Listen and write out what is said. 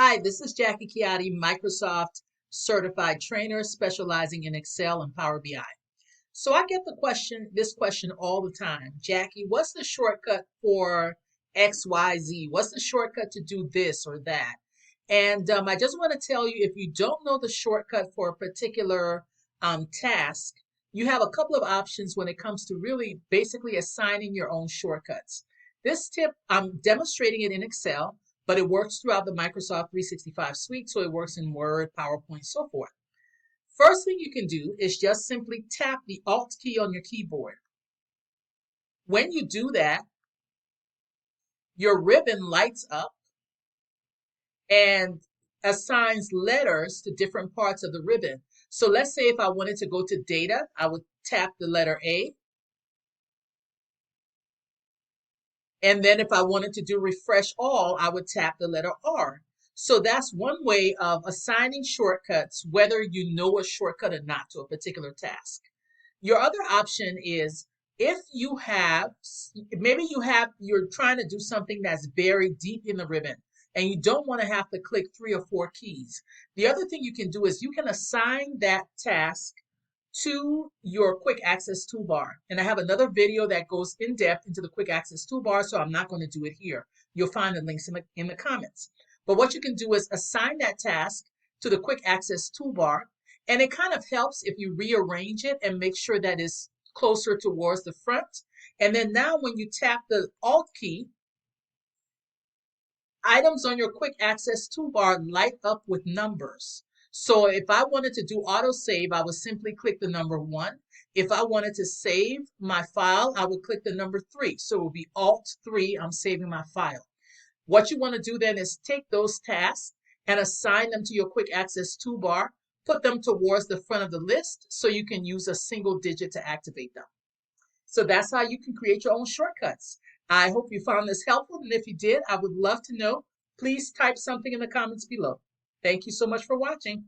Hi, this is Jackie Kiadii, Microsoft certified trainer specializing in Excel and Power BI. So I get this question all the time. Jackie, what's the shortcut for XYZ? What's the shortcut to do this or that? And I just want to tell you, if you don't know the shortcut for a particular task, you have a couple of options when it comes to really basically assigning your own shortcuts. This tip, I'm demonstrating it in Excel, but it works throughout the Microsoft 365 suite, so it works in Word, PowerPoint, so forth. First thing you can do is just simply tap the Alt key on your keyboard. When you do that, your ribbon lights up and assigns letters to different parts of the ribbon. So let's say if I wanted to go to data, I would tap the letter A. And then if I wanted to do refresh all, I would tap the letter R. So that's one way of assigning shortcuts, whether you know a shortcut or not to a particular task. Your other option is if you have, maybe you're trying to do something that's very deep in the ribbon and you don't want to have to click 3 or 4 keys. The other thing you can do is you can assign that task to your quick access toolbar. And I have another video that goes in depth into the quick access toolbar, so I'm not going to do it here. You'll find the links in the comments. But what you can do is assign that task to the quick access toolbar, and it kind of helps if you rearrange it and make sure that it's closer towards the front. And then now when you tap the Alt key, items on your quick access toolbar light up with numbers. So if I wanted to do autosave, I would simply click the number 1. If I wanted to save my file, I would click the number 3. So it would be Alt 3, I'm saving my file. What you want to do then is take those tasks and assign them to your quick access toolbar, put them towards the front of the list so you can use a single digit to activate them. So that's how you can create your own shortcuts. I hope you found this helpful, and if you did, I would love to know. Please type something in the comments below. Thank you so much for watching.